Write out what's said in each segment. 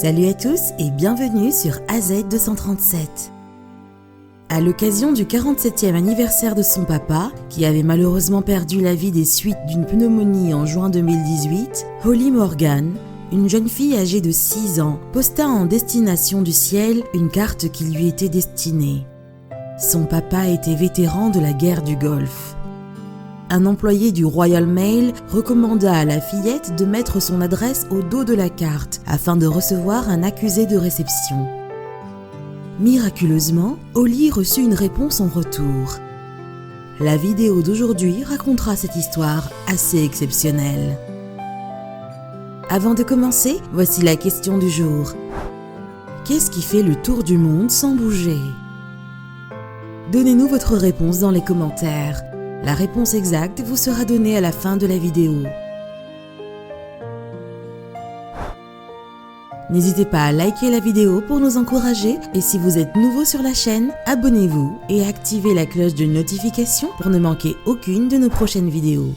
Salut à tous et bienvenue sur AZ237. À l'occasion du 47e anniversaire de son papa, qui avait malheureusement perdu la vie des suites d'une pneumonie en juin 2018, Holly Morgan, une jeune fille âgée de 6 ans, posta en destination du ciel une carte qui lui était destinée. Son papa était vétéran de la guerre du Golfe. Un employé du Royal Mail recommanda à la fillette de mettre son adresse au dos de la carte afin de recevoir un accusé de réception. Miraculeusement, Holly reçut une réponse en retour. La vidéo d'aujourd'hui racontera cette histoire assez exceptionnelle. Avant de commencer, voici la question du jour. Qu'est-ce qui fait le tour du monde sans bouger ? Donnez-nous votre réponse dans les commentaires. La réponse exacte vous sera donnée à la fin de la vidéo. N'hésitez pas à liker la vidéo pour nous encourager et si vous êtes nouveau sur la chaîne, abonnez-vous et activez la cloche de notification pour ne manquer aucune de nos prochaines vidéos.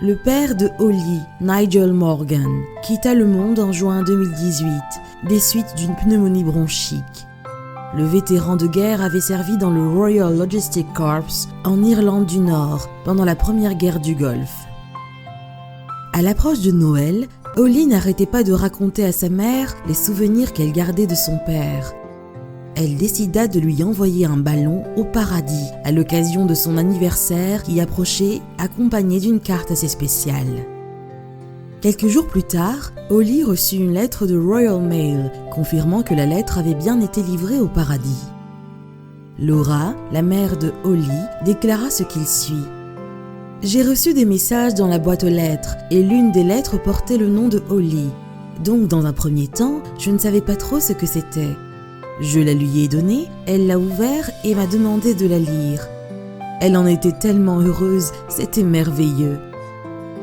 Le père de Holly, Nigel Morgan, quitta le monde en juin 2018 des suites d'une pneumonie bronchique. Le vétéran de guerre avait servi dans le Royal Logistic Corps en Irlande du Nord pendant la première guerre du Golfe. À l'approche de Noël, Holly n'arrêtait pas de raconter à sa mère les souvenirs qu'elle gardait de son père. Elle décida de lui envoyer un ballon au paradis à l'occasion de son anniversaire qui approchait, accompagné d'une carte assez spéciale. Quelques jours plus tard, Holly reçut une lettre de Royal Mail confirmant que la lettre avait bien été livrée au paradis. Laura, la mère de Holly, déclara ce qu'il suit. « J'ai reçu des messages dans la boîte aux lettres et l'une des lettres portait le nom de Holly. Donc dans un premier temps, je ne savais pas trop ce que c'était. Je la lui ai donnée, elle l'a ouvert et m'a demandé de la lire. Elle en était tellement heureuse, c'était merveilleux.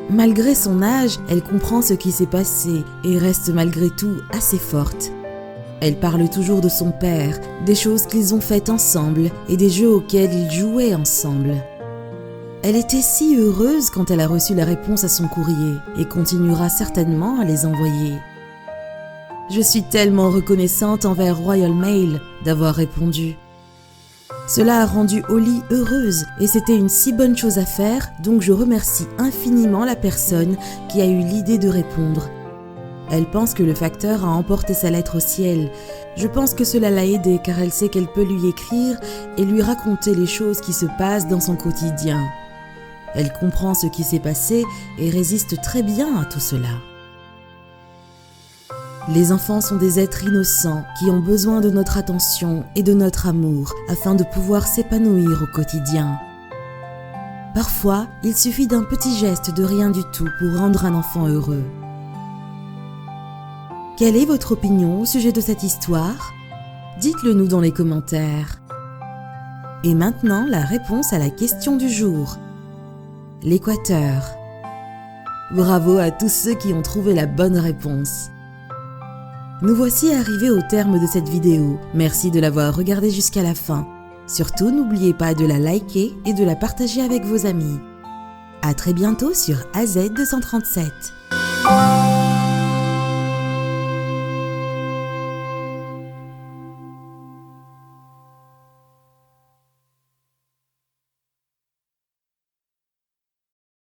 Malgré son âge, elle comprend ce qui s'est passé et reste malgré tout assez forte. Elle parle toujours de son père, des choses qu'ils ont faites ensemble et des jeux auxquels ils jouaient ensemble. Elle était si heureuse quand elle a reçu la réponse à son courrier et continuera certainement à les envoyer. Je suis tellement reconnaissante envers Royal Mail d'avoir répondu. Cela a rendu Holly heureuse et c'était une si bonne chose à faire, donc je remercie infiniment la personne qui a eu l'idée de répondre. Elle pense que le facteur a emporté sa lettre au ciel. Je pense que cela l'a aidée car elle sait qu'elle peut lui écrire et lui raconter les choses qui se passent dans son quotidien. Elle comprend ce qui s'est passé et résiste très bien à tout cela. Les enfants sont des êtres innocents qui ont besoin de notre attention et de notre amour afin de pouvoir s'épanouir au quotidien. Parfois, il suffit d'un petit geste de rien du tout pour rendre un enfant heureux. Quelle est votre opinion au sujet de cette histoire ? Dites-le nous dans les commentaires. Et maintenant, la réponse à la question du jour. L'Équateur. Bravo à tous ceux qui ont trouvé la bonne réponse. Nous voici arrivés au terme de cette vidéo. Merci de l'avoir regardée jusqu'à la fin. Surtout, n'oubliez pas de la liker et de la partager avec vos amis. À très bientôt sur AZ237.